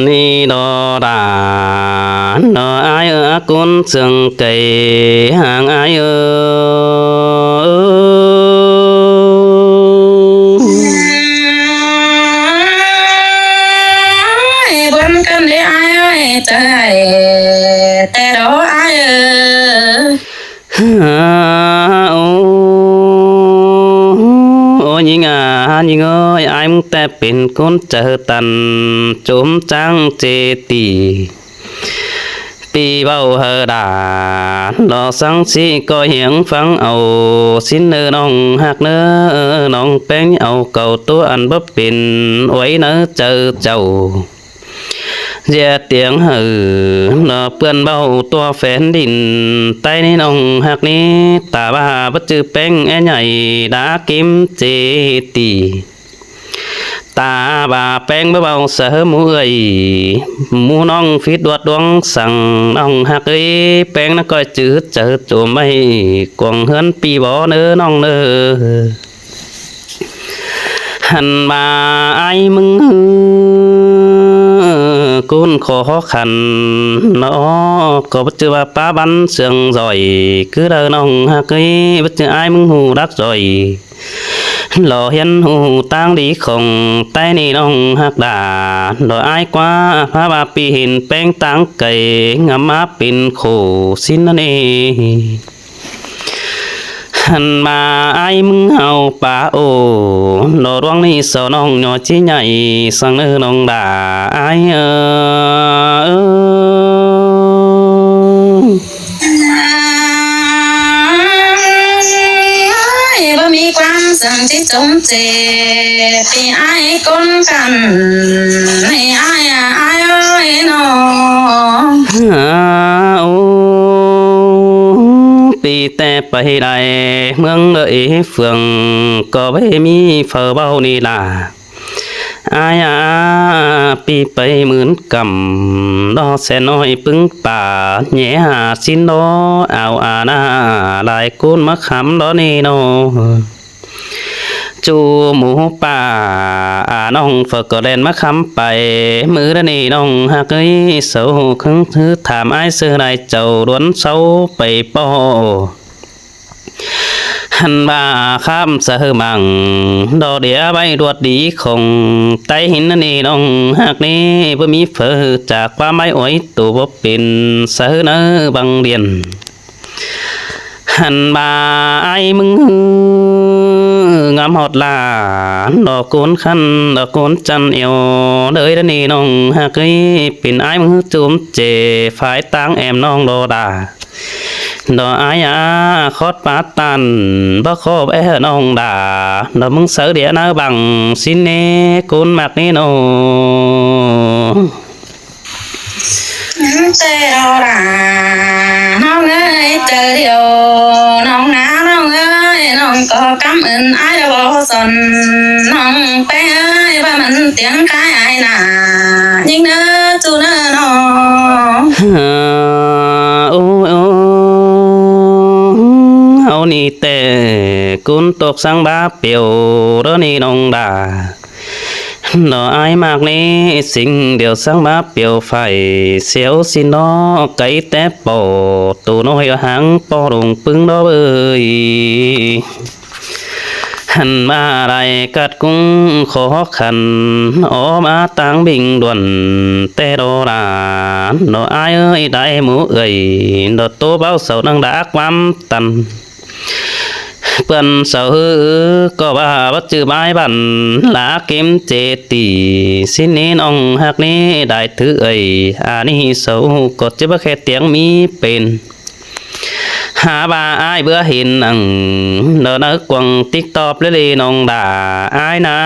ni đò đà đò ai ở cún sừng cây hàng ai buồn cơn để ai ơi trờiแต่đó ai ôi nhìn nhìn ơi ai muốn taเป็นคนเจอตันจุ่มจังเจตีปีเบาเฮดาลอสังสีก็เหียงฟังเอาสินเนื้อน้องหักเนื้อน้องแป้งเอาเก่าตัวอันบ่เป็นไว้เนื้อเจอเจ้าGia tiếng hừ nó bươn bao tua phén đỉnh tay ní nông hạc ní tà bà bất chư bánh e nhảy đã kiếm chế tì tà bà bánh bơ bao sở mũ ơi mũ nông phít đuột đuông sẵn nông hạc ấy bánh nó coi chữ chở chỗ mây quăng hơn pi bó nơ nông nơ hẳn bà ai mừng cún khó khăn nó có bất chư bà phá bắn sương rồi cứ đời nông hạc ấy bất chư ai mừng hù đắc rồi lò hiên hù tang đi không tay ni nông hạc đà lò ai quá phá bà pi hình beng tang cày ngắm áp pin khổ xin nó nê hẳn mà ai mừng hào bà ồ lò đoán ni sầu nông nhỏ chí nhảy sang nơi nông đà aiบ่มีความสั่งที่จมเจ็บปีไอ้คนกันให้ไอ้ไอ้เอ้ยน้อง ปีแต่ไปได้เมืองเอ๋ยเฟืองก็ไม่มีเฟอเบานี่ล่ะอายปีไปหมื่นกำดอแสนน้อยปึ้งป่าแย่หาสินโนเอาหน้าลายกุนมะขำดอนี่โนจูหมูป่าน้องฝึกก็เล่นมะขำไปมือดนี่น้องหักเอ้ยเสาครึ่งถือถามไอ้เสื้อลายเจ้าล้วนเสาไปป่อหันบ่าข้ามเสือมังดอเดียใบรวดดีคงไตหินนี่น้องหักนี้บ่มีเฟอจากความไม่อ้อยตัวบ่เป็นเสือเนื้อบังเดียนหันบ่าไอ้มึงงามหดลาดอกโกนขันดอกโกนจันเอวเลยนี่น้องหักนี้เป็นไอ้มึงจุ่มเจฝ่ายตั้งแอมน้องโดดาดออายคอดปาตันบ่ขอบน้องด่าดอมึงเสือเดียนาบังสินเนกุนมักนี่โนแต่เราด่าน้องเอ้ยเจอเดียวน้องน้าน้องเอ้ยน้องก็กำอึนไอ้บ่สนน้องแป้เอ้ยว่ามันเตียงคายไอ้น่ะยิ่งเนื้อจูเนื้อน้องเอานี่แต่กุนตกสังบาเปียวรนี่น้องด่าดออายมากนี้สิ่งเดียวสังบาเปียวไฟเสียวสินอไก่แต่ปอตูน้อยหางปอลงปึ้งดอเอ้ยหันมาไรกัดกุ้งขอขันออมาตังบิงด่วนแต่ดอดาดออายเอ้ยได้หมูเอ้ยดอโตเบาเสาดังดาความตันเปื่อนเสาก็ว่าบัดจือไม้บันลาเก็มเจตีสินนี้น้องหักนี้ได้ถือเอ้ยนี่เสาก็จะบ่แค่เตียงมีเป็นหาบาอายเบื่อเห็นนังเดินนึกกวงติ๊กตอบเลยน้องด่าอายนะ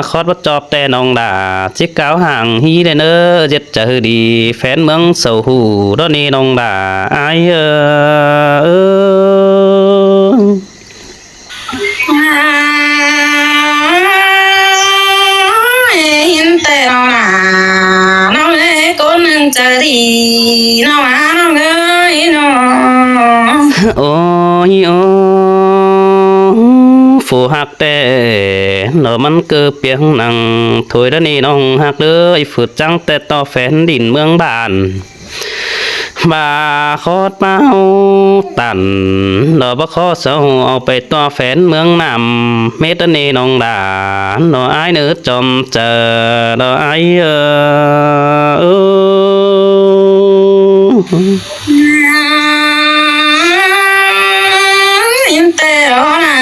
คอดวัดจอบแต่น้องด่าจิกเก้าห่างฮีเดนเนอร์เจ็ดเจอดีแฟนเมืองเสาหูดอนนี่น้องด่าอายเห็นแต่เราด่าน้องเอ้ยคนหนึ่งเจอดีน้องน้องเอ้ยน้อง โอ้ยโอ้ ผู้หักแต่ นมันเกิดเปียงหนังถอยแล้วนี่น้องหักเลยฝึกจังแต่ต่อแฟนดินเมืองบ้านบาคอดเมาตันดอกบะขอเสาเอาไปต่อแฟนเมืองนำเมตเนน้องดาดอกไอ้เนื้อจอมเจอดอกไอ้อินเตอร์นะ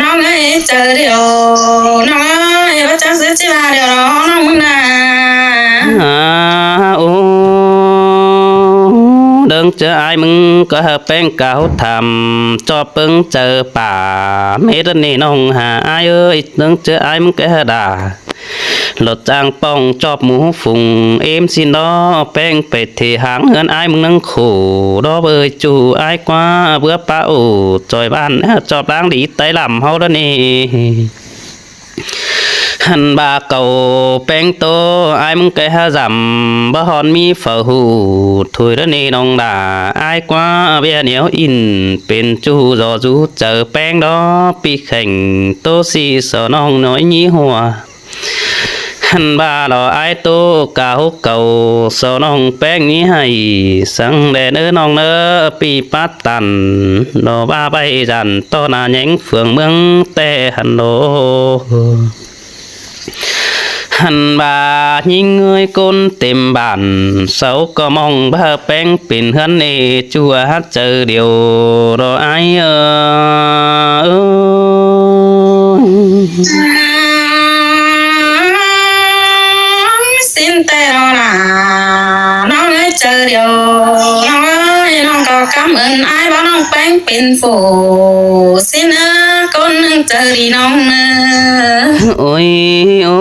น้องเอ้ยเจอเดียวน้องเอ้ยว่าจะซื้อจีบาเดียวน้องมึงนะโอ้เดินเจอไอ้มึงก็แป้งเก่าทำจอปึงเจอป่าเมตนี่น้องหาไอ้เอ้ยเดินเจอไอ้มึงก็ด่ารถจางป้องจอบหมูฝุ่งเอ็มสินดอแป้งเป็ดที่หางเฮือนไอ้มึงนั่งขู่ดอเบยจูไอ้กว่าเบื่อป้าโอ้จอยบ้านจอบล้างดีไตลำเฮาแล้วนี่หันบาเก่าแป้งโตไอ้มึงแกหาจำบ่ฮอนมีฝ่าหูถุยแล้วนี่น้องด่าไอ้กว่าเบียเหนียวอินเป็นจูรอจูเจอแป้งดอปีแข่งโตสีสอน้องน้อยยี่หัวหันบาดอไอ้โตเก่าเก่าสอน้องแป้งนี้ให้สังแดนน้องเนอปีปัดตันดอบ้าใบจันต้อนาแยงเฟืองเมืองแต่หันโดหันบายิงเงยก้นเต็มบ้านเสาก็มองบ้าแป้งเป็นเฮือนเอจัวฮัดเจอเดียวรอไอสินเตอร์นะน้องเอ้ยเจอเดียวน้องเอ้ยน้องก็คำเอิญไอ้บ่น้องแป้งเป็นฝูสินะคนหนึ่งเจอดีน้องเนอโอ้ยโอ้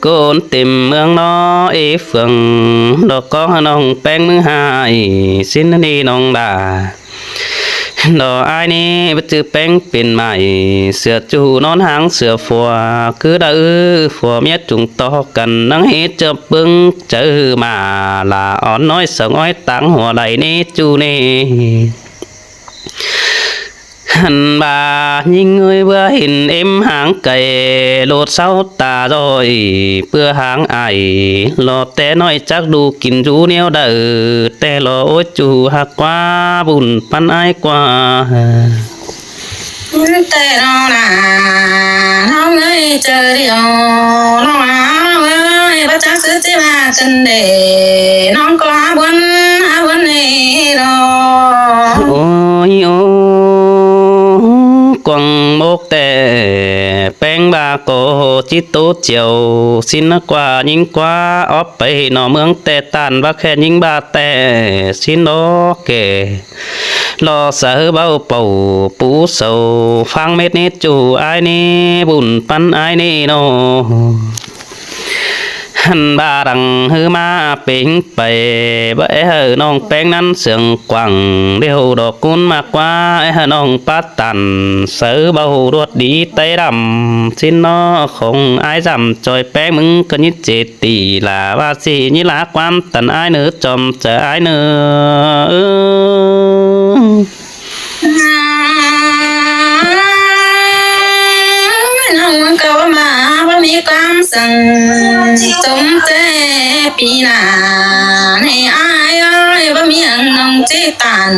ก้นเต็มเมืองนอเอเฟืองดอกก็น้องแป้งมือหายสินนี่น้องด่าดอกไอ้นี่ไปจือแป้งเป็นใหม่เสือจูนอนหางเสือฟัวคือดาฟัวเมียจุงต่อกันนั่งเฮเจอปึงเจอมาลาอ่อนน้อยสงอ้อยตังหัวไหลนี่จูนี่หันบายิงเงยเบื่อเห็นเอ็มหางไก่โลดเศร้าตาดอยเพื่อหางไอรอแต่น้อยจักดูกินจูเนียวเด้อแต่รอโอ้จูหักกว่าบุญปันไอกว่าแต่น้องนะน้องเอ้ยเจอเดียวน้องเอ้ยพระจักซื้อจีบากันเดน้องก็หาบุญนี่รอโอ้ยโอ้กวางโมกแต่แป้งบาโกจิตโตเจียวสินกว่ายิงกว่าออกไปหนอเมืองแต่ตันว่าแค่ยิงบาแต่สินโอเกรอเสือเบาเป่าปูเสาฟังเม็ดนี้จูไอ้นี่บุญปันไอ้นี่โนหันบาดังฮือมาเป่งไปบ่เอน้องแป้งนั้นเสียงกว่างเดียวดอกกุนมากกว่าน้องปัดตันเสือเบารวดดีไตดำสินนอของไอ้จำจอยแป้งมึงก็ยิเจตีลาว่าสิยิลาความตันไอ้เนื้อจอมเจอไอ้เนื้อน้องมันก็มาว่ามีความสั่งจมเตปีหน้าให้อายเอ้ยว่ามีอังน้องจีตัน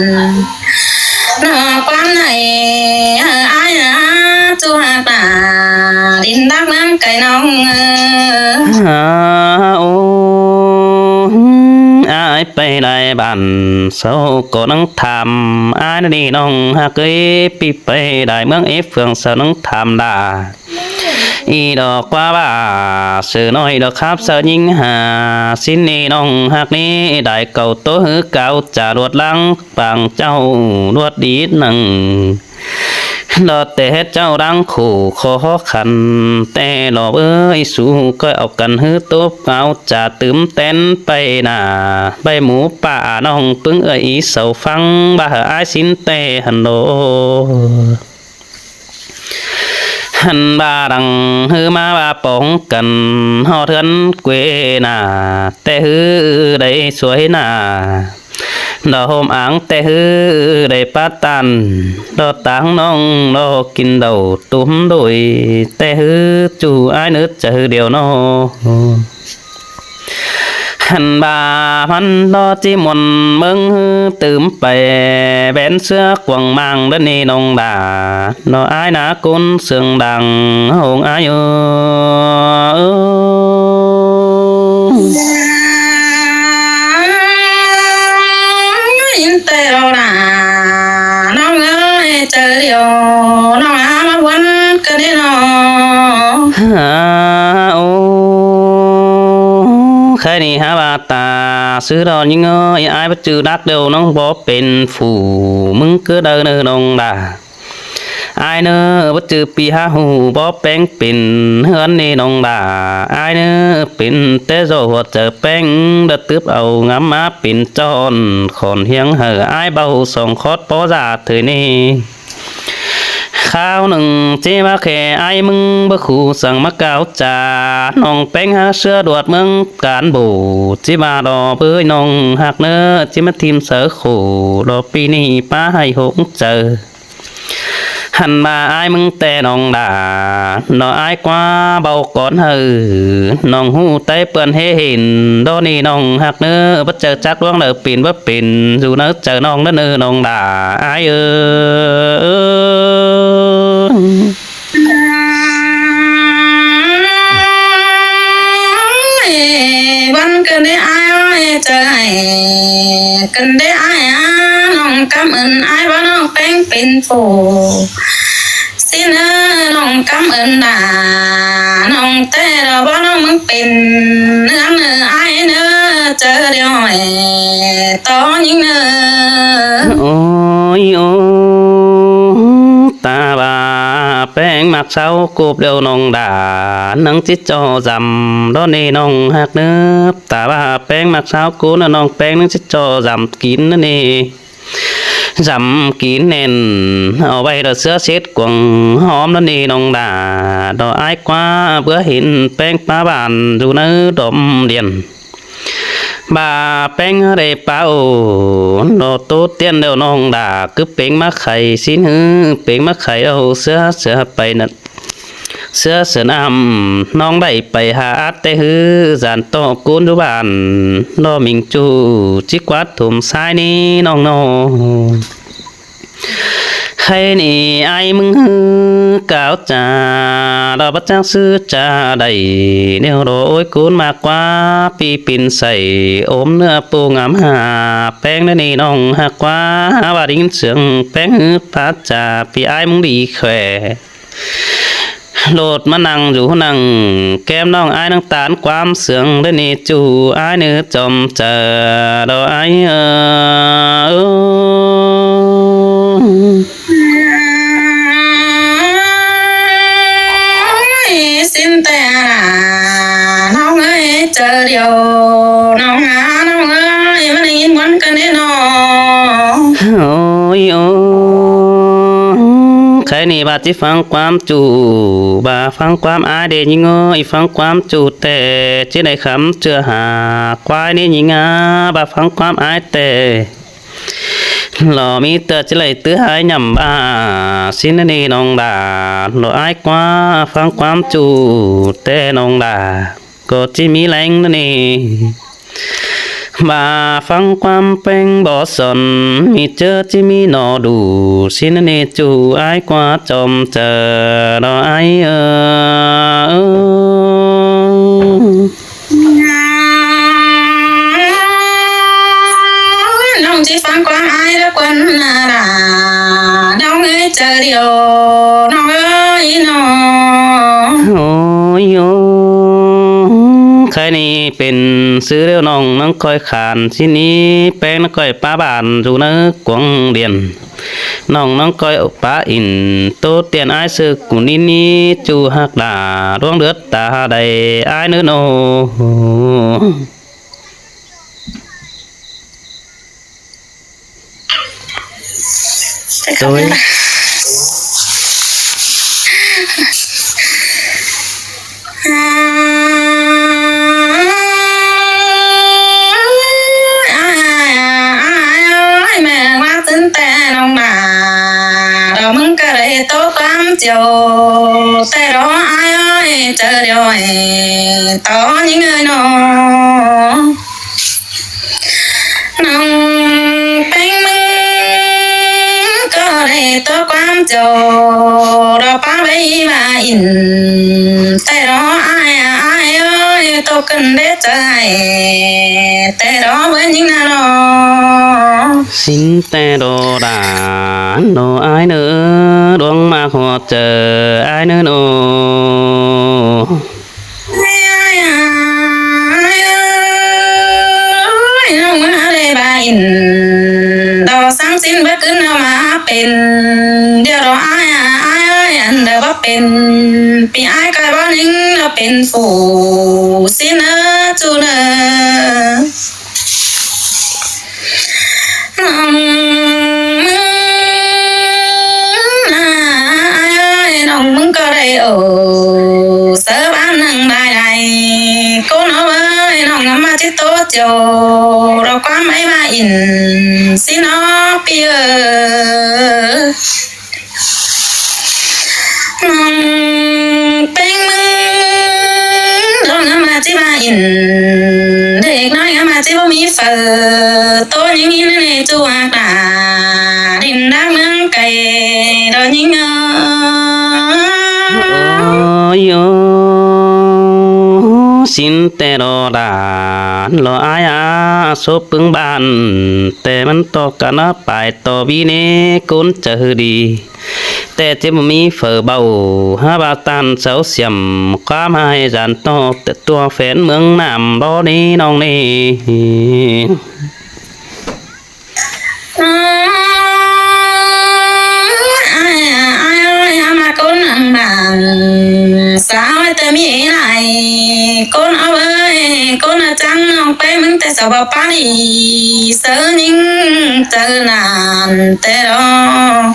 นอความไหนอายจูหากาดินดักน้ำไก่น้องโอ้อายไปได้บ้านเศร้าก็นั่งทำอายนี่น้องหากเอ้ยปีไปได้เมืองเอฟเฟืองเศร้านั่งทำได้อีดอกกว่าบ้าเสือน้อยดอกครับเสือยิงหาสิ้นนี้น้องหักนี้ได้เก่าโตหือเก่าจะรวดลังปังเจ้ารวดดีหนึ่งดอแต่เจ้าดังขู่คอขันแต่หลอเอ้ยสู้ก็เอากันฮือตบเอาจะตื่มเต้นไปหน้าใบหมูป่าน้องปึ้งเอ้ยเสาฟังบ่าอายสินแต่หันโดหันบาดังฮือมาบาป้องกันหอเทือนเกวนาแต่ฮือได้สวยหน้า ดอกโฮมอ่างแต่ฮือได้ปาตันดอกตางน้องดอกกินเดาตุ้มโดยแต่ฮือจูอ้ายนึกจะฮือเดียวน้อหันบาพันดอจิมนมึงตื่มไปแบนเสื้อกวางมังด้านนี้น้องดาดออ้ายนากุนเสียงดังหงอ้ายอินเตอร์นาน้องเอ้ยเจอเดียวน้องอามาวันกันได้น้อง โอ้ใครนี่ฮะบาตาซื้อดอนยังเอ้ยอ้ายบ่จือดักเดียวน้องบ่เป็นฝูมึงcứเดินเนอน้องดาอ้ายเนอบ่จือปีหาหูบ่แป้งเป็นเฮือนนี่น้องดาอ้ายเนอเป็นแต่โซหัวเจอแป้งเด้อตึบเอางามมาเป็นจอนขอนเฮียงเหออ้ายเบาสองคอดปอจาเถยนี่ข้าวหนึ่งเจ้าแค่ไอ้มึงบ่ขู่สั่งมาเก่าจ่าน้องแป้งหาเสื้อดวดมึงการบูจิบาดอเพื่อน้องหักเนื้อจิมาทีมเสือขู่รอปีนี้ป้าให้หงเจอหันมาไอ้มึงแต่น้องด่าน้อไอ้กว่าเบาก่อนหือน้องหูเต้เปื่อนเห็นดอนี่น้องหักเนื้อบ่เจอจักดวงเด้อปีนบ่ปีนอยู่เนื้อเจอน้องเนื้อน้องด่าไอ้วันกันได้อ้ายเจอให้กันได้อ้ายน้องกำเอินอ้ายว่าน้องแป้งเป็นฝูสิเนอน้องกำเอินด่าน้องแต่เราว่าน้องมึงเป็นเนื้ออ้ายเนอเจอเดียวไอ้ตอนยิงเนอโอ้ยโอ้ตาบาแป้งมักเช้ากูบเดียวน้องด่านังจิตจอจำดอนนี่น้องหักเนื้อตาบาแป้งมักเช้ากูน่ะน้องแป้งนังจิตจอจำกินนั่นนี่จำกินเน่นเอาไว้เด้อเสื้อเช็ดกวงหอมนั่นนี่น้องด่าดอกอ้ายกว่าเบื่อเห็นแป้งป้าบ้านอยู่ในดมเดียนบาแป้งเรเป้าโนโตเตียนเดียวน้องด่าคือเป่งมาไข่สินหือเป่งมาไข่เอาเสื้อไปนั่นเสื้อน้ำน้องได้ไปหาแต่หือจานโตกูนอยู่บ้านน้อมิงจูจิกวัดถุมซ้ายนี้น้องโนใครนี่ไอ้มึงฮือกาวจ่าเราบัดจ้างซื้อจ่าได้เนียวโรยกูนมากกว่าปีปินใส่อมเนื้อปูงามหาแป้งนั่นนี่น้องหักกว่าว่าดิ้งเสียงแป้งฮือพาจ่าปีไอ้มึงดีแขวโหลดมานั่งอยู่นั่งแก้มน้องไอ้น้ำตาลความเสื่องได้นี่จูไอ้เนื้อจอมเจอดอกไอ้สินแต่น้องเอ้ยเจอเดียวน้องน้องเอ้ยมันได้ยินวันกันได้น้องโอ้ยโอ้ใครนี่บาจิฟังความจูบาฟังความอาเดยิงเอ้ยฟังความจูแต่จิได้คำเจือหาควายนี่ยิงบาฟังความอายแต่หล่อมีเตอจะเลยตื้อหายยำบ้าสินนี่น้องด่าหล่ออายกว่าฟังความจูแต่น้องด่าก็จิมีแรงนั่นนี่มาฟังความเป็นบ่สนมีเจอจิมีนอดูสินนี่จูอายกว่าจอมเจอรออายน้องจะฟังความอายแล้วกวนนาดาน้องเอ้ยเจอเดียวน้องเอ้ยน้องโอ้ยโอ้ใครนี่เป็นซื้อเรียวน้องน้องคอยขานที่นี้แป้งน้องคอยป้าบ้านอยู่ในกวงเดียนน้องคอยป้าอินโตเตียนอายซื้อกุนินี่จูหักดาดวงเดือดตาใดอายเนื้อโนโดย tỏ những người nó nông bánh mưng có để tôi quan trầu đó ba bấy mà in tay đó ai ơi tôi cần để chạy tay đó với những nào đó xin tè đồ đàn đồ ai nữa đoan mà họ chờ ai nữa nô đò sáng xin bất cứ nào màเป็นเดี๋ยวรอai ơi anhเดี๋ยวว่าเป็นปีไอ้ก็ว่านิ่งเราเป็นฝูสินะจูเนอน้องมึงน้องมึงก็ได้โอ้เสือบ้านนั่งได้ได้cô nói với nó ngắm mà chết tốt chiều đâu có mấy mà in xin nó bia bánh mưng đâu ngắm mà chết mà in để nói ngắm mà chết bao mi phở tôi những như này chú hạt đà đêm đá mương cày đó những xin tè đồ đàn lo ai số bưng bàn tèมันตอกกันไปต่อบีเน่ก้นจะหือดีแต่เจ็บมีเฟอเบาฮาบาตันเสาเสียมความให้จานตอกแต่ตัวแฟนเมืองน้ำบ่อนี้น้องนี่sao tớ mi này con ơi con là trắng ông bé mình tay sao bảo pa đi sớ những tớ nàn tớ đó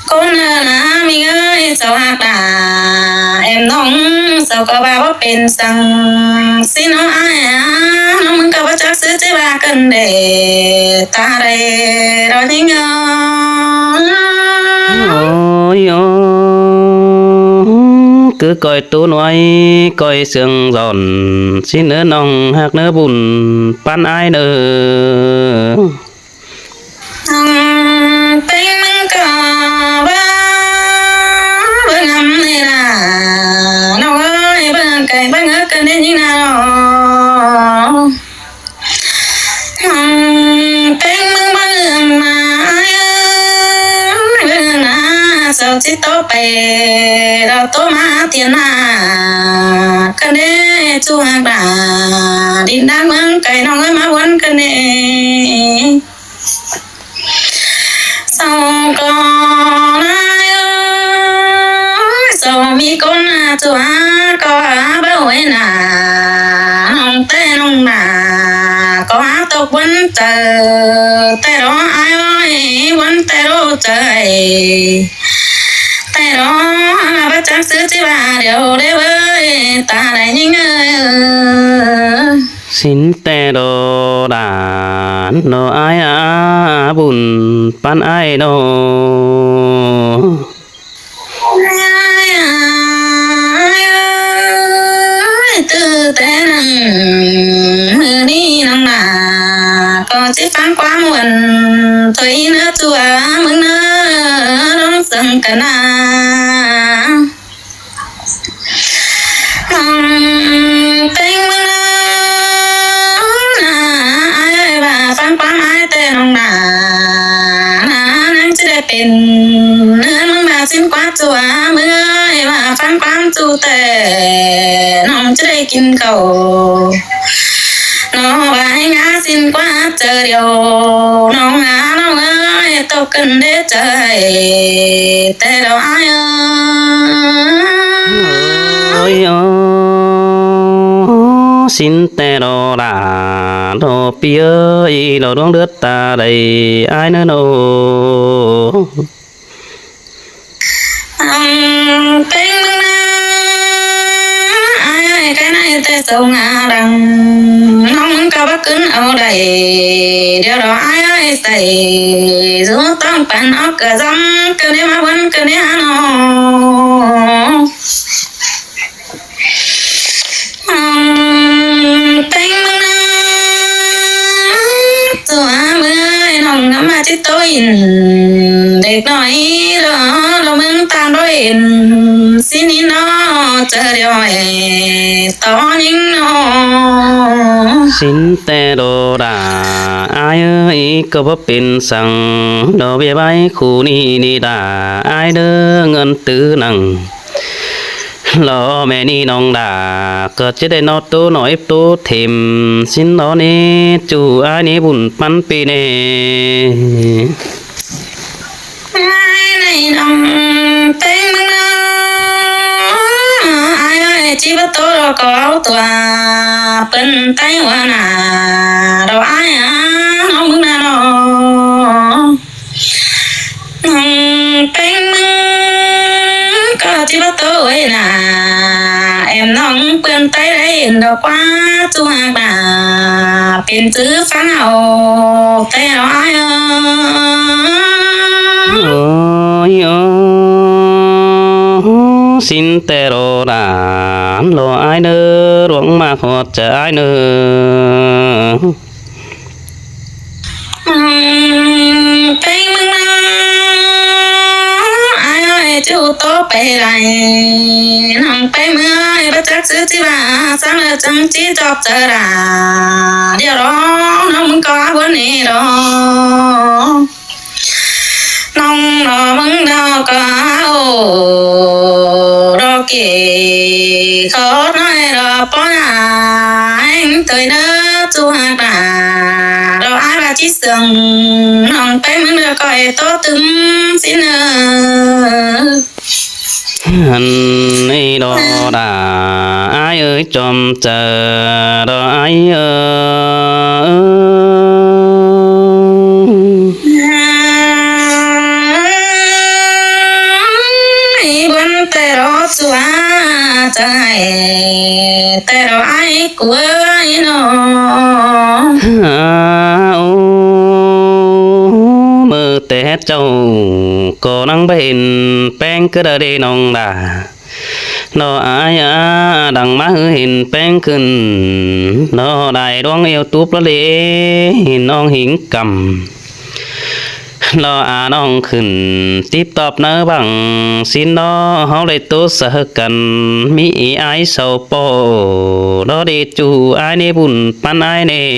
con là mình ơi sao hạt à em nóng sao có ba bắp bên sang xin nó ai nó mình có bắt chắc sứ chế ba cần để ta đây đó những ôi cứ coi tú nói coi sương giòn xin nữa nong hạc nữa bùn pan ai nữa bánh măng cò ba bữa ngắm này là nó ơi bữa cày bữa ngỡ cần đến như nào bánh măng bữa mà ai ơi bữa na sao chỉ tố bè đâu tố má tiền à cần đến chú hàng đà đi đang măng cày nó ơi má quấn cần đến sao con ai ơi sao mi con chúa có bao ấy nà nông tê nông nà có tộc quấn tờ tê đó ai ơi quấn tê đó trời tê đó bắt chắc xứ chứ bà điều đấy với ta này những ơi xin tè đồ đàn đồ ai bùn pan ai đồ từ té nằng mưa đi nằng nà có chỉ phán quá muộn thôi nữa chùa mừng nữa đón sân cả na bánh mừng ai bà phán quá ai tên nằng nà nắng chỉ đểเป็นเนื้อมึงมาสิ้นกว่าจัวมึงเอ้ยมาฟังความจูแต่น้องจะได้กินเขาน้องว่าให้งาสิ้นกว่าเจอเดียวน้องงาน้องเอ้ยตกกันได้ใจแต่เราอายôi xin tè đồ đà đồ pia y đồ đuông đứt ta đầy ai nữa nô bánh mừng ai cái này tê sâu ngà đằng nó muốn cao bác cứng ở đây điều đó ai xảy xuống tông bàn ốc cờ dâm cơ nế má quấn cơ nế hà nô อินเด็กน้อยเรามึงตามด้วยอินสินี่น้อเจอเดียวไอ้ตอนยิงน้อ xin tê đồ đà ai ơi có bắp bên sang đồ bia bay khu ni ni đà ai đỡ ngân tứ năng lo mẹ ni nong đà cờ chết đây nó tô nói tô thêm xin nó nè chủ ai nè buồn pan pi nè ai này nong tên mừng ai ơi chỉ bắt tôi rồi có tòa bên tay hoa nà đâu ai nó mừng nà đâu nong tên mừng có chỉ bắt tôi là em nong bên tay đấy đâu quá chú hàng bà bên tứ phán hậu tay đâu ai ôi xin tê đồ đà lo ai nữa ruộng mà họ chờ ai nữa tên mừng ai ơi chú tố bề lại nòng bề mưa bắt chắc giữ chỉ bà sáng là chẳng chỉ chọc chờ là điều đó nó muốn có vấn đề đó nông nó mừng đó có đó kì khó nói đó bỏ anh tới đó chú hạt bà đó ai bà chỉ sừng nông bề mừng đó coi tốt tưng xin anh ấy đó đà ai ơi chom chờ đó ai buồn tê đó xóa chạy tê đó ai của ai nó mơ té châu có năng bên pen cứ đợi đi nong đà nó ai đằng má hình penขึ้นnó đại đoan yêu túp nó lệ non hiển cầm nó nonขึ้นtiếp tục nỡ bằng xin nó họ lại tốt sợ cần mỹ ai sầu po đó đi chủ ai nè buồn pan ai nè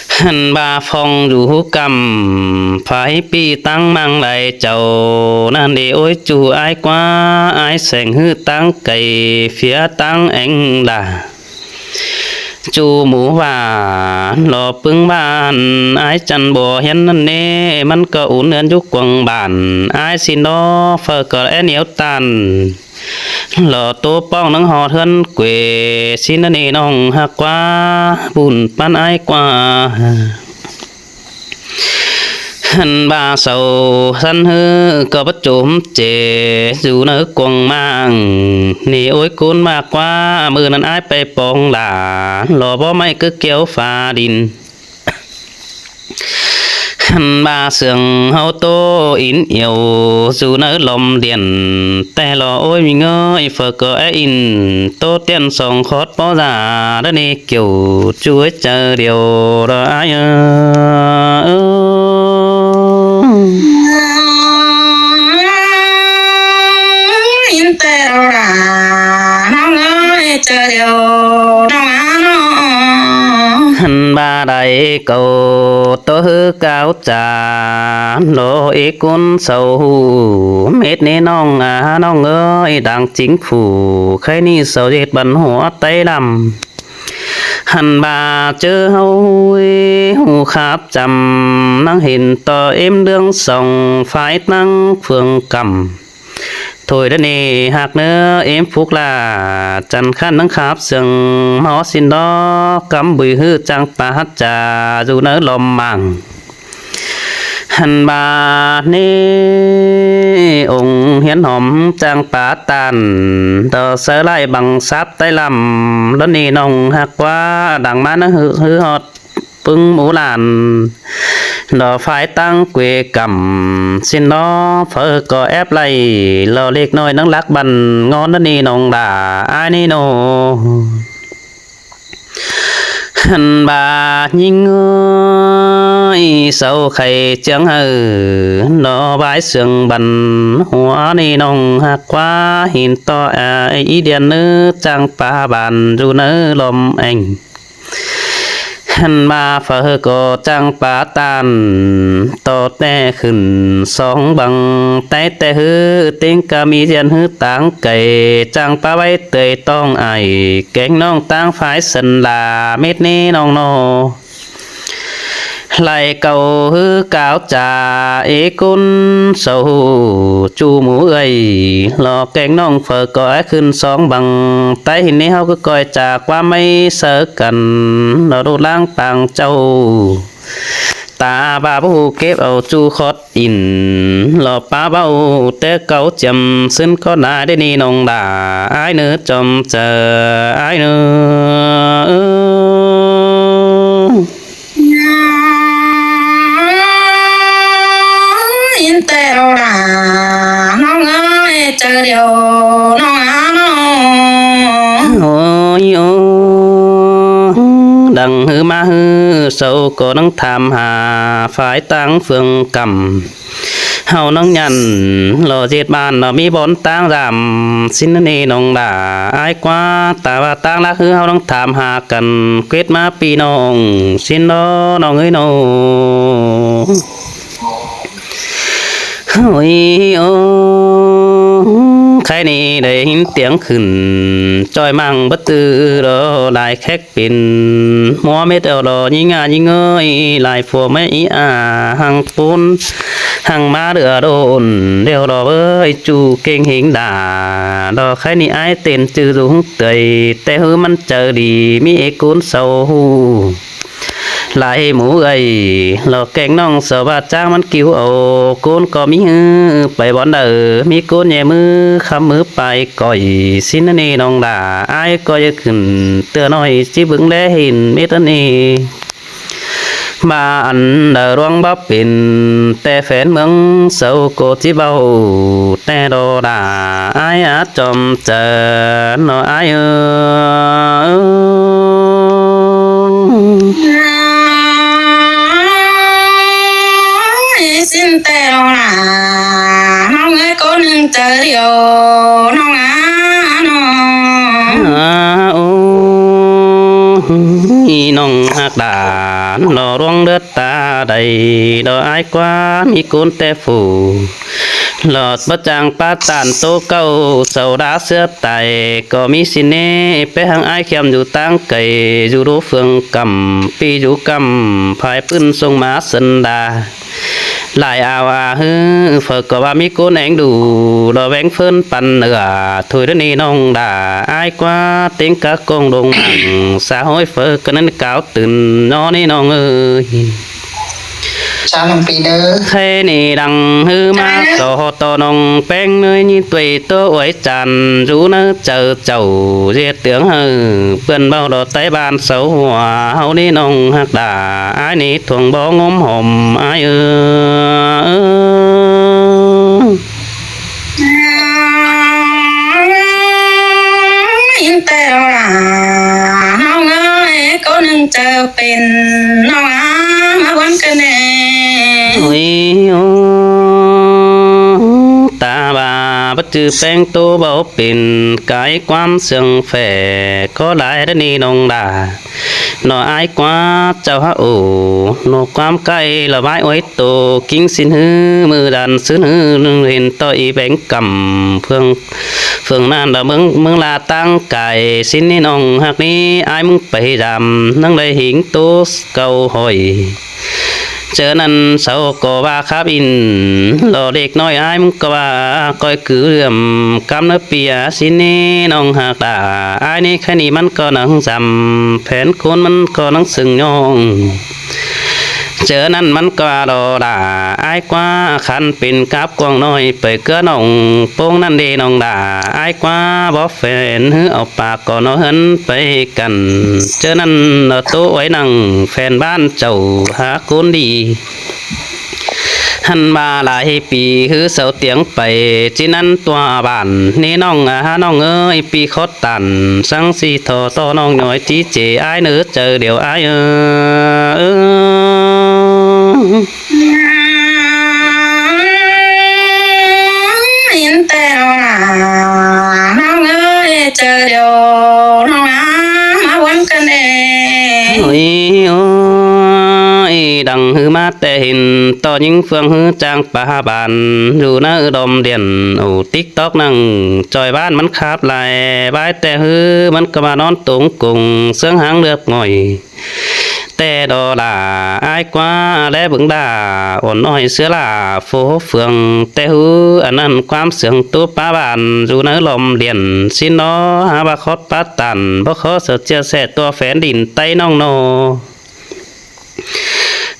hành ba phong rủ cầm phải pi tăng mang lại chầu nan để ôi chủ ai quá ai sành hư tăng cày phía tăng anh là chủ mũ và lò pưng bàn ai chăn bò hen nèมันก็อุ่นเงินยุกกวงบานai xin đó phở cờ é néo tàn lò tô pong nắng hò thân quê xin nè nong hạ quá bùn pan ai quá hành ba sầu săn hư có bất trốn chè dù nỡ quăng mang nì ôi côn mà quá mưa năn ai pe pong là lò bó may cứ kéo pha đình hành ba sườn hậu tô in yêu dù nỡ lom điệnแต่lò ôi mình ơi phở cờ in tô tiền sòng khót bó già đó nè kiểu chuối chờ điều đó ai in tê đó là nó ơi chờ điều nó hành ba đại cầu tố hư cao trà lô ý cuốn sầu mết nê nong nong ơi đảng chính phủ khai ni sầu dệt bắn hóa tay làm hành bà chớ hâu hù khắp chầm năng hình tờ êm đương sòng phái năng phương cầm thôi đó nè hạc nữa em phúc là chăn khăn nắng khắp sừng máu xin đó cắm bùi hư trang pa hát trà dù nỡ lòm màng hành bà nê ông hiến hòm trang pa tàn tờ sơ lại bằng sáp tay làm đó nè nồng hạc quá đằng má nó hư hot pưng mũ làn nó phải tăng quê cầm xin nó phở có ép lại lò liệt nồi nắng lắc bần ngon nó đi nồng đà ai đi nô หันบายิงเอ้ยเศร้าไข่เจียงดอบายเสียงบันหัวนี่น้องหักว่าหินต่ออีเดียนเนื้อจังป่าบานอยู่เนื้อลมเองหันมาเฟอก็จังป่าตันต่อแต่ขึ้นสองบังแต่ฮือเต็งกะมีเจียนฮือต่างไก่จังป่าไว้เตยต้องไอแกงน้องต่างฝ่ายสันลาเม็ดนี้น้องโนไล่เก่าฮือกาวจ่าเอกุนเศร้าจูหมูเอ้ยหลอกแกงน้องเฟอก็ขึ้นสองบังใต้หินนี้เฮาก็ก่อยจากว่าไม่เสอกันเราดูล่างปางเจ้าตาบาบูเก็บเอาจูคอดอินหลอป้าเบาแต่เก่าจำซึ่งก็น่าได้นี่น้องด่าไอ้เนื้อจอมเจอไอ้เนื้อยินแต่เราด่าน้องเอ้ยเจอเดียวน้องน้อง โอ้ยโอ้ดังฮือมาฮือเศร้าก็ต้องทำหาฝ่ายตั้งเฟืองกำเฮาน้องยันรอเจ็ดบ้านเรามีบอนตั้งรำสินนี่น้องด่าอายกว่าแต่ว่าตั้งละคือเฮาต้องถามหากันเกวดมาปีน้องสินน้องเอ้ยน้องโอ้ยโอ้ใครนี่ได้ยินเสียงขึ้นจอยมั่งบัดตื้อรอลายแขกเป็นหมอเม็ดเอารอยิงยิงเอ้ยลายฟัวไม่หังปูนหังมาเดือโดนเดี๋ยวรอเอ้ยจูเก่งหิงด่ารอใครนี่ไอเต้นจื้อรุงเตยแต่ฮือมันเจอดีมีเอกุนเศร้าลายหมูเอ้ยหลอกแกงน้องสวัสดจ้างมันกิ้วเอาโกนก็มีฮือไปบอนเด้อมีโกนแย่มือคำมือไปก่อยสินนี่น้องด่าอายก็จะขึ้นเตือน้อยจิบึงแลเห็นเม็ดนี่มาอันเดอรวงบ่เป็นแต่แฟนเมืองเศร้าโกจิเบาแต่โดด่าอายอาจอมเจอหนออายสิ้นแต่เราหนาน้องเอ้ยก็นึงเจอเดียวน้องน้องโอ้น้องหักดานรอรวงเลือดตาใดดออายกว่ามีกุนแต่ฝูหลอดประจางปาตานโตเก้าเสาดาเสือไตก็มีสิเนไปหางอายเขียมอยู่ตั้งไก่อยู่รู้เฟืองกำปีอยู่กำภายปื้นทรงมาสันดาหลายอาวาฮือเฟิกก็ว่ามีกูแหงดูดอแหวงเฟินปันเนือถุยนี่น้องด่าอายกว่าเต็งกะกงดงสาวห้อยเฟิกก็นั้นกาวตื่นนอนี่น้องเอ้ยชาวลำปีเด้อใครนี่ดังฮือมาต่อต่อน้องแป้งเนยนี่ตุยตัวไว้จันรู้เนื้อเจอเจ้าเรียดเตืองฮือเปิ้นเบาดอใต้บ้านเสาหัวเฮานี่น้องหักด่าอายนี่ถ่วงบ่งมห่มอายยินแต่เราหนาน้องเอ้ยก็นึงเจอเป็นน้องมาวันกันแน่โอ้ยตาบาปัจจุแป้งตัวเบาเป็นกายความเสื่องแฝก็หลายได้นี่น้องด่าหนออายกว่าเจ้าฮะโอหนอความใกล้ละไม้ไว้โตกิ้งสินฮือมือดันซื้อฮือเห็นต่ออีแบงกำเฟืองนั่นละมึงลาตั้งไก่สินนี่น้องหักนี้อายมึงไปดำนั่งได้หิงตัวเก่าหอยเจอนั้นเสาก็ว่าครับอินรอเด็กน้อยอายมึงก็ว่าก้อยคือเรื่อมกำเนื้อเปียสินี่น้องหักด่าอายนี่แค่นี้มันก็นังจำแผนคนมันก็นังสึงยองเจอนั้นมันก็ดอด่าอายกว่าขันเป็นกับกวางน้อยไปเกือน้องโป้งนั่นเดน้องด่าอายกว่าบ่แฟนหือเอาปากก็นอเหินไปกันเจอนั้นโตไว้นั่งแฟนบ้านเจ้าหาคนดี หันมาหลายปีคือเสาเตียงไปจีนั้นตัวบ้านนี่น้องน้องเอ้ยปีคดตันสังสีทอต่อน้องหน่อยจีเจอ้ายเนื้อเจอเดี๋ยวอ้ายยินแต่น้องเอ้ยเจอเดี๋ยวน้องมาวันกันเอง โอ้ยโอ้ยดังฮือมาแต่เห็นต่อยิงเฟืองฮือจางป่าบานอยู่หน้าดอมเดียนโอ้ติ๊กตอกนั่งจอยบ้านมันคาบไหลบายแต่ฮือมันก็มานอนตุงกุงเสื้องหางเลือบง่อยแต่ดอลาอายกว่าและบึงดาอ่อนอ้อยเสือลาโฟเฟืองแต่ฮืออันนั้นความเสียงตัวป้าบานอยู่ในลมเดียนสินอหาบาคอดปาตันบ่ขอเสือเจียแสตัวแฝนดินไตน้องโน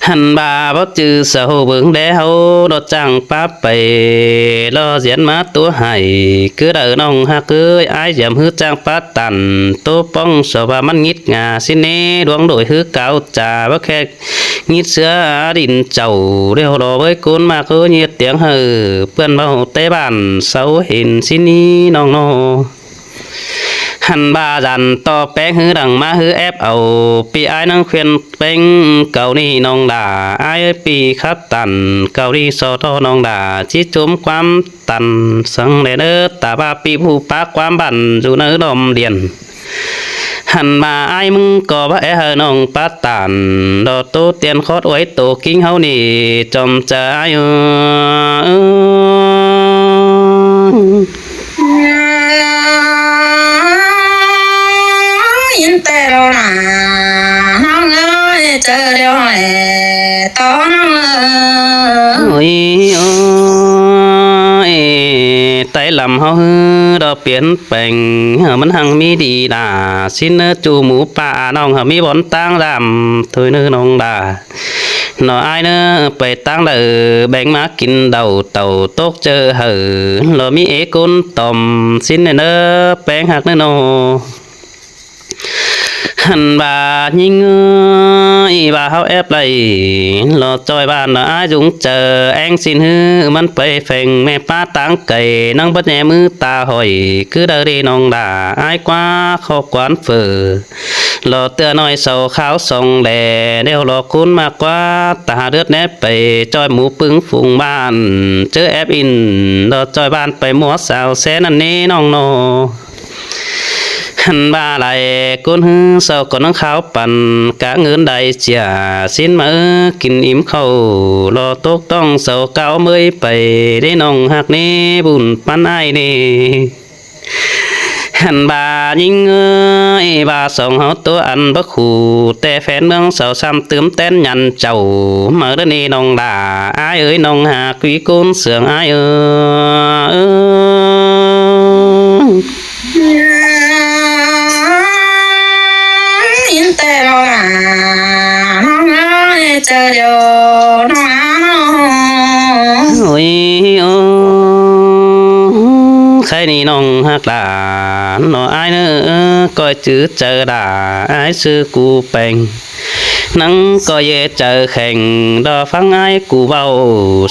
หันบาบ่จือเสาเบิ่งแดเฮาดอกจังป้าไปรอเสียนมาตัวให้คือเด้อน้องฮักเอ้ยอายยามฮือจังป้าตันตัวป้องสว่ามันงิดงาสิเนดวงโดยฮือเก่าจ่าบ่แค่งิดเสือดินเจ้าเรียวรอเว้ยกุนมาคือเงียดเตียงเฮอเปิ้นเว้าเตบ้านเสาเห็นสินี้น้องโนหันบาจันต่อแป้งฮือดังมาฮือแอบเอาปีอายนั่งเขียนเป็งเก่านี่น้องด่าอายปีครับตันเก่านี่สอทอน้องด่าจิจมความตันสังเดเนอตาบาปีผู้ปากความบันอยู่ในดอมเดียนหันมาอายมึงก็บ่แอเฮน้องปาตันดอโตเตียนคอดไว้โตกิ้งเฮานี่จอมใจยินแต่เราน้องเอ้ยเจอเดี๋ยวให้ต่อน้องเอ้ย โอ้ยโอ้ยไตลำเฮาฮือดอกเปลี่ยนแปลงมันหังมีดีดาสินเนอจูหมูป่าน้องเฮามีบ่อนตั้งดำถอยเนื้อน้องดาหน่ออายเนื้อไปตั้งเด้อแบ่งมากินเดาเต่าตกเจอเหอเรามีเอกุนต่อมสินเนอแป้งหักเนื้อโนหันบายิงบาเฮาแอบไหลรอจอยบ้านน่ะอายุงเจอแองสินฮือมันไปแฝงแม่ป้าตังไก่นั่งบัดแหนมือตาหอยคือเดรีน้องด่าอายกว่าขอกวนเฟอรอเตือน้อยเสาขาวส่องแดเดี๋ยวรอคุณมากกว่าตาเลือดแนบไปจอยหมูปึงฝูงบ้านเจอแอบอินรอจอยบ้านไปมัวสาวแสนอันนี้น้องโนหันบาไหลกุนฮือเศร้าก่อนนังขาวปั่นกะเงินได้เจียสินมากินอิ่มเข้ารอตกต้องเศร้าเก่าเมยไปได้น้องหักนี้บุญปันไอนี่หันบายิงบาส่งเฮาตัวอันบ่ขู่แต่แฟนเมืองเศร้าซ้ำเติมเต้นยันเจ้ามาเด้อนี่น้องด่าอ้ายเอ้ยน้องหากวิกุนเสืองอ้ายยินแต่เราน้องเอ้ยเจอเดี๋ยวน้อง โอ้ยโอ้ใครนี่น้องฮักหลานน้ออายเนอก้อยจื้อเจอด่าอายซื้อกูแปงนังก็เยเจอแข่งดอฟังอายกูเบา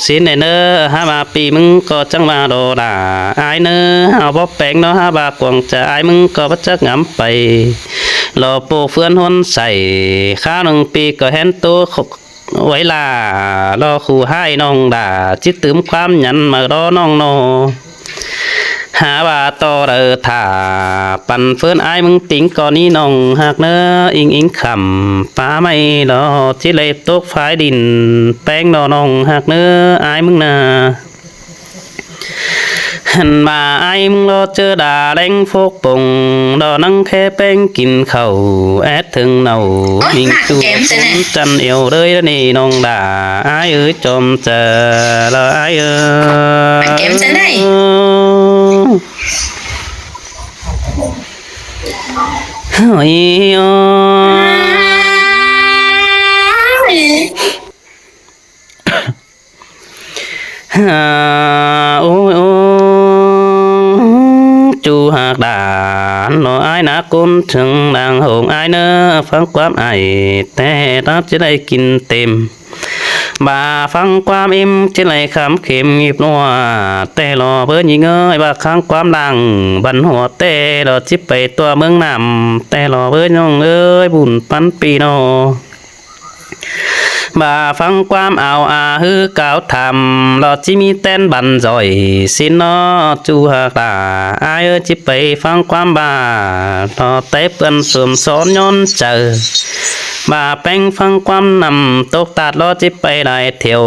สินเนอหามาปีมึงก็จังมาดอด่าอายเนอเอาบ่แปงเนาะหาบากวงจะอายมึงก็บ่จักงำไปรอโปเฟื่อนหนใส่ข้าวหนึ่งปีก็เห็นตัวไว้ลารอคู่ให้น้องด่าจิตตืมความหยันมารอน้องโนหาว่าต่อเด้อถ้าปั่นเฟื่อนอายมึงติ๋งก่อนนี้น้องหากเนื้ออิงคำป้าไม่รอที่เล็บตกฝายดินแป้งดอน้องหากเนื้ออายมึงนาหันมาไอ้มึงรอเจอด่าแรงโฟกปงดอนั่งแค่แป้งกินข้าวแอดถึงเนามิงจูจันเอวเลยนี่น้องด่าไอ้เอ้ยจอมเจอแล้วไอ้เอ้ยเกมจะได้เฮ้ยโอ้โอ้ยจูหากด่านน้ออายนะกุนถึงนางหงอายเนอฟังความไอแต่รับจะได้กินเต็ม บ่าฟังความอิ่มที่ไหลคำเข็มหยิบนัวแต่รอเพิ่นยิงเอ้ยว่าค้างความดังบันหัวแต่รอจิบไปตัวเมืองนำแต่รอเพิ่นน้องเอ้ยบุญปันปีโนบ่าฟังความเอาอาฮือกล่าวทำรอจิมีเต้นบันจ่อยสินอจูหากตาอายเอ้ยจิไปฟังความบ่ารอเตเปิ้นสวมสอนย้อนเจอบ่าแป้งฟังความนำตกตัดรอจิไปได้เที่ยว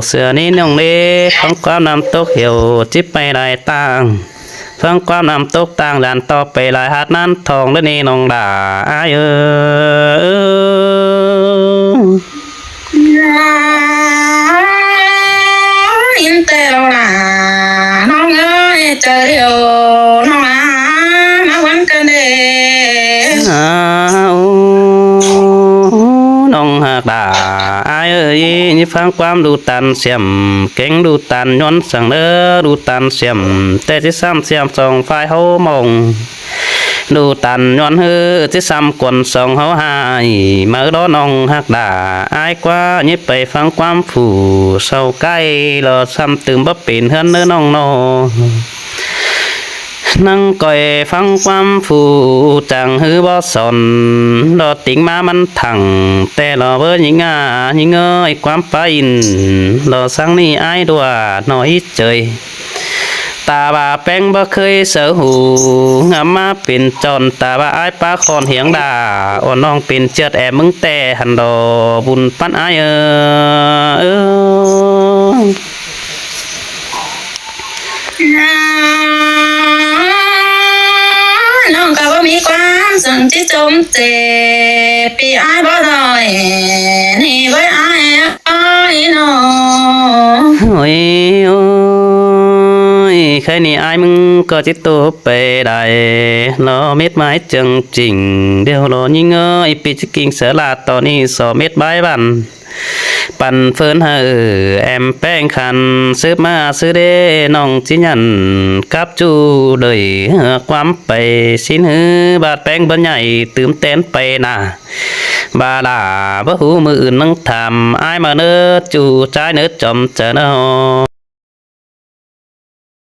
เสือนี้น้องเล่ฟังความนำตกเหี่ยวจิไปได้ต่างฟังความนำตกต่างด่านต่อไปหลายหาดนั้นทองและนี่น้องด่าอายเอ้ย อินเตอร์ลาน้องเอ้ยเจอเดียวน้องอามาวันกันเด อ้าวน้องหักดาอายเอ้ยนี่ฟังความดูตันเสียมเก่งดูตันย้อนสั่งเด้อดูตันเสียมแต่ที่ซ้ำเสียมสองฝ่ายเฮามองดูตันย้อนเฮือที่ซ้ำกวนสองเฮาหายมาดอน้องหักดาอายกว่านี่ไปฟังความผู้เศร้าใกล้รอซ้ำตื่มบ่เป็นเฮือนเด้อน้องโนนั่งก่อยฟังความผู้จังฮือบ่สนดอติงมามันถังแต่รอเบิ่ยิงยิงเอ้ยความไปอินรอสังนี่อายดัวน้อยเจยตาบ่าแป้งบ่เคยเสือหูงามมาเป็นจอนตาบ่าอายปลาคอนเหียงดาอ่อนน้องเป็นเจิดแอบมึงแต่หันดอบุญปันอายน้องก็บ่มีความสนที่จมเจ็บปีอายบ่ถอยนี่ไว้อายน้อง โอ้ยโอ้ยแค่นี้อายมึงก็จิตตัวไปได้รอเม็ดไม้จังจริงเดี๋ยวรอยิงเอ้ยปีจะกิ่งเสือลาตอนนี้สอเม็ดใบบันปั่นเฟินแอมแป้งคันซื้อมาซื้อเด้น้องจิยันกับจูเลยความไปสินหือบาดแป้งบนใหญ่ตื่มเต้นไปนะบาลาบ่หูมืออื่นนั่งทำอายมาเนื้อจูใจเนื้อจอมเจอเนาะ